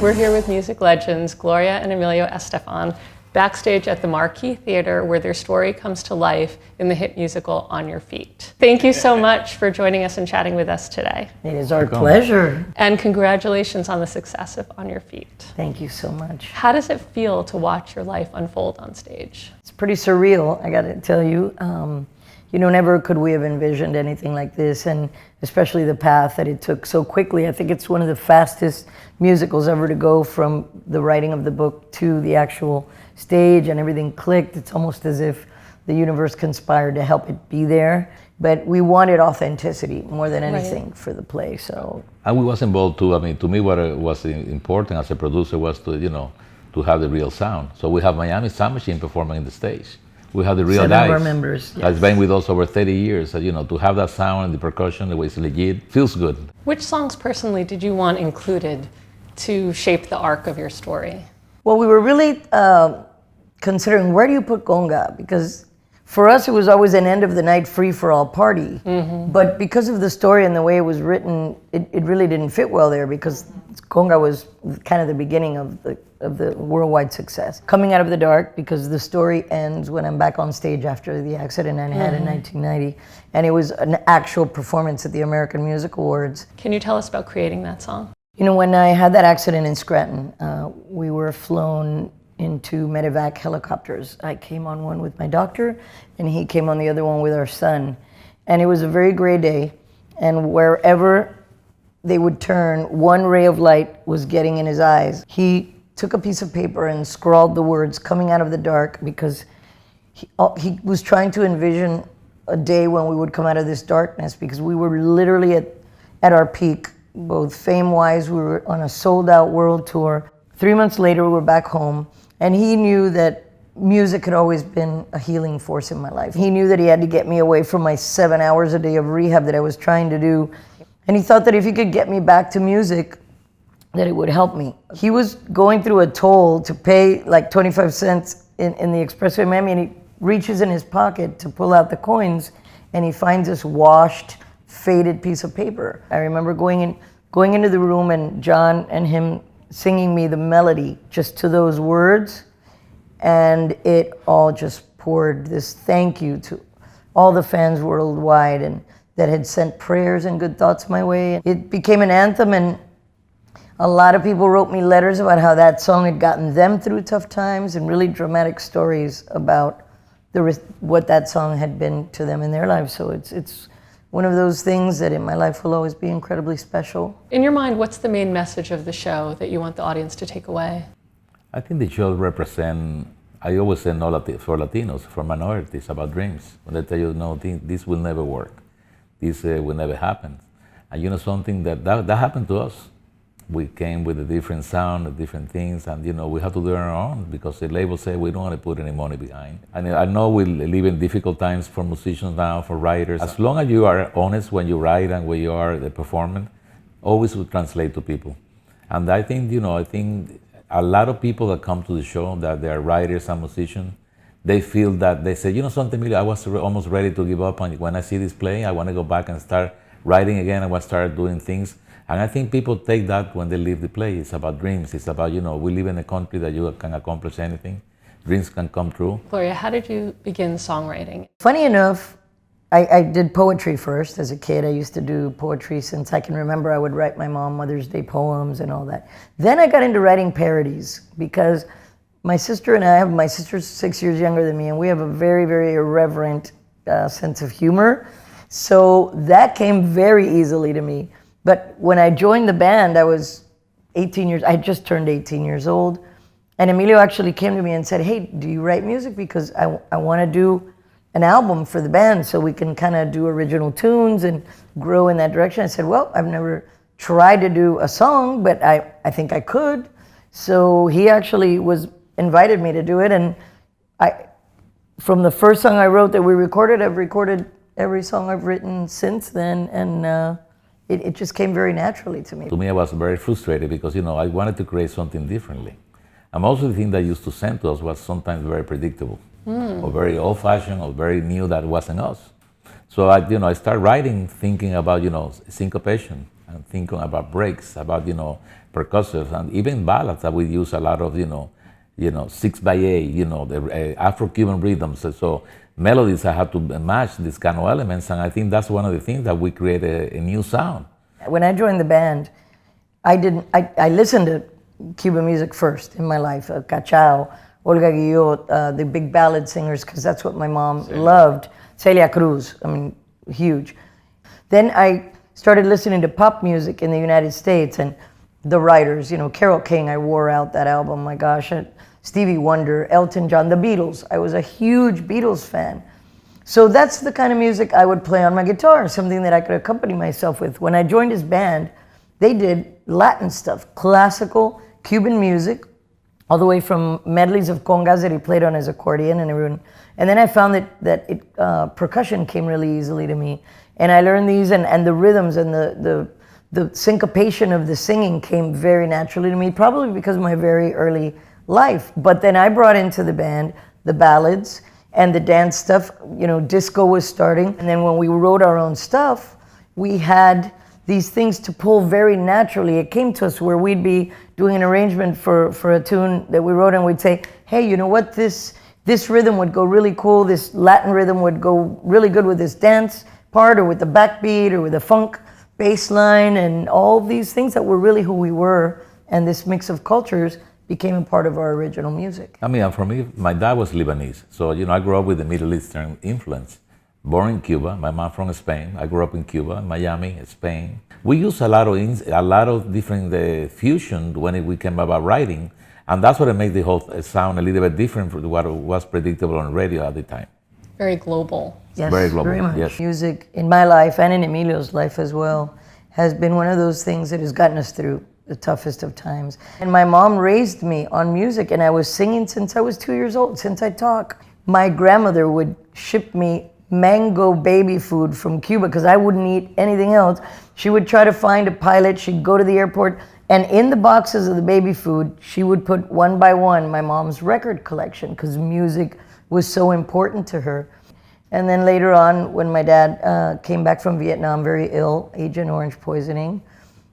We're here with music legends Gloria and Emilio Estefan, backstage at the Marquee Theater where their story comes to life in the hit musical On Your Feet. Thank you so much for joining us and chatting with us today. It is our pleasure. And congratulations on the success of On Your Feet. Thank you so much. How does it feel to watch your life unfold on stage? It's pretty surreal, I gotta tell you. Never could we have envisioned anything like this, and especially the path that it took so quickly. I think it's one of the fastest musicals ever to go from the writing of the book to the actual stage, and everything clicked. It's almost as if the universe conspired to help it be there. But we wanted authenticity more than anything for the play. So. And we was involved too. I mean, to me, what was important as a producer was to have the real sound. So we have Miami Sound Machine performing in the stage. We have the real guys. 7 of our members. Yes. That's been with us over 30 years. So, to have that sound and the percussion, the way it's legit, feels good. Which songs personally did you want included to shape the arc of your story? Well, we were really considering, where do you put conga? Because for us, it was always an end of the night free-for-all party. Mm-hmm. But because of the story and the way it was written, it really didn't fit well there, because conga was kind of the beginning of the worldwide success. Coming Out of the Dark, because the story ends when I'm back on stage after the accident I had in 1990. And it was an actual performance at the American Music Awards. Can you tell us about creating that song? When I had that accident in Scranton, we were flown into medevac helicopters. I came on one with my doctor, and he came on the other one with our son. And it was a very gray day, and wherever they would turn, one ray of light was getting in his eyes. He took a piece of paper and scrawled the words, "Coming out of the dark," because he was trying to envision a day when we would come out of this darkness, because we were literally at our peak, both fame-wise. We were on a sold-out world tour. 3 months later, we were back home, and he knew that music had always been a healing force in my life. He knew that he had to get me away from my 7 hours a day of rehab that I was trying to do, and he thought that if he could get me back to music, that it would help me. He was going through a toll to pay like 25 cents in the expressway in Miami, and he reaches in his pocket to pull out the coins, and he finds this washed, faded piece of paper. I remember going into the room, and John and him singing me the melody just to those words, and it all just poured this thank you to all the fans worldwide and that had sent prayers and good thoughts my way. It became an anthem, and a lot of people wrote me letters about how that song had gotten them through tough times, and really dramatic stories about what that song had been to them in their lives. So it's one of those things that in my life will always be incredibly special. In your mind, what's the main message of the show that you want the audience to take away? I think the show represents, I always say for Latinos, for minorities, about dreams. When they tell you, no, this will never work. This will never happen. And something that happened to us. We came with a different sound, different things, and we have to do it on our own, because the label said we don't want to put any money behind. And I know we live in difficult times for musicians now, for writers. As long as you are honest when you write and when you are the performer, always will translate to people. And I think a lot of people that come to the show, that they are writers and musicians, they feel that they say, something, Emilio, I was almost ready to give up, and when I see this play, I want to go back and start writing again. I want to start doing things. And I think people take that when they leave the play. It's about dreams. It's about, we live in a country that you can accomplish anything. Dreams can come true. Gloria, how did you begin songwriting? Funny enough, I did poetry first as a kid. I used to do poetry since I can remember. I would write my mom Mother's Day poems and all that. Then I got into writing parodies, because my sister and I my sister's 6 years younger than me, and we have a very, very irreverent sense of humor. So that came very easily to me. But when I joined the band, I was 18 years, I just turned 18 years old. And Emilio actually came to me and said, "Hey, do you write music? Because I want to do an album for the band so we can kind of do original tunes and grow in that direction." I said, "Well, I've never tried to do a song, but I think I could." So he actually invited me to do it. And from the first song I wrote that we recorded, I've recorded every song I've written since then. And it just came very naturally to me. To me, I was very frustrated because, I wanted to create something differently. And also the thing that used to send to us was sometimes very predictable, or very old-fashioned, or very new, that wasn't us. So I started writing thinking about, syncopation and thinking about breaks, about percussives, and even ballads that we use a lot of 6/8, the Afro-Cuban rhythms. So melodies I have to match these kind of elements, and I think that's one of the things that we create a new sound. When I joined the band, I listened to Cuban music first in my life, Cachao, Olga Guillot, the big ballad singers, because that's what my mom loved. Celia Cruz, I mean, huge. Then I started listening to pop music in the United States, and the writers, Carole King, I wore out that album, my gosh, Stevie Wonder, Elton John, the Beatles. I was a huge Beatles fan. So that's the kind of music I would play on my guitar, something that I could accompany myself with. When I joined his band, they did Latin stuff, classical Cuban music, all the way from medleys of congas that he played on his accordion and everyone. And then I found that percussion came really easily to me. And I learned these, and the rhythms and the syncopation of the singing came very naturally to me, probably because of my very early life. But then I brought into the band the ballads and the dance stuff. Disco was starting. And then when we wrote our own stuff, we had these things to pull very naturally. It came to us where we'd be doing an arrangement for a tune that we wrote, and we'd say, hey, you know what, this rhythm would go really cool, this Latin rhythm would go really good with this dance part, or with the backbeat, or with the funk bass line, and all these things that were really who we were, and this mix of cultures became a part of our original music. I mean, for me, my dad was Lebanese, so I grew up with the Middle Eastern influence. Born in Cuba, my mom from Spain. I grew up in Cuba, Miami, Spain. We use a lot of different fusion when we came about writing, and that's what made the whole sound a little bit different from what was predictable on radio at the time. Very global. Yes, very global. Very much. Yes. Music in my life and in Emilio's life as well has been one of those things that has gotten us through the toughest of times. And my mom raised me on music, and I was singing since I was 2 years old, since I talk. My grandmother would ship me mango baby food from Cuba because I wouldn't eat anything else. She would try to find a pilot. She'd go to the airport, and in the boxes of the baby food, she would put one by one my mom's record collection because music was so important to her. And then later on, when my dad came back from Vietnam very ill, Agent Orange poisoning,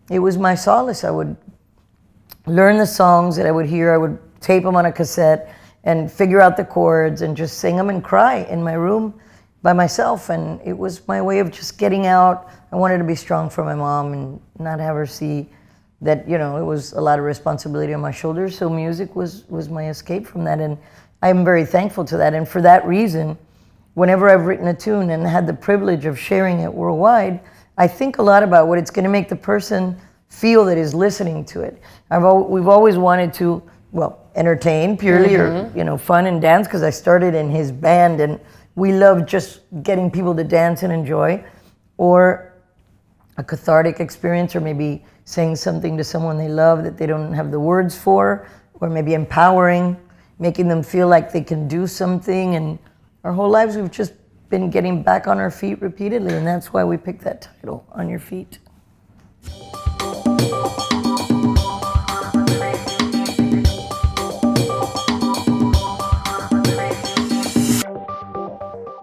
it was my solace. I would learn the songs that I would hear. I would tape them on a cassette and figure out the chords and just sing them and cry in my room by myself. And it was my way of just getting out. I wanted to be strong for my mom and not have her see that, it was a lot of responsibility on my shoulders. So music was my escape from that. And I'm very thankful to that. And for that reason, whenever I've written a tune and had the privilege of sharing it worldwide, I think a lot about what it's going to make the person feel that is listening to it. We've always wanted to, entertain purely, or fun and dance, because I started in his band and we love just getting people to dance and enjoy, or a cathartic experience, or maybe saying something to someone they love that they don't have the words for, or maybe empowering, making them feel like they can do something. And our whole lives we've just been getting back on our feet repeatedly, and that's why we picked that title, On Your Feet.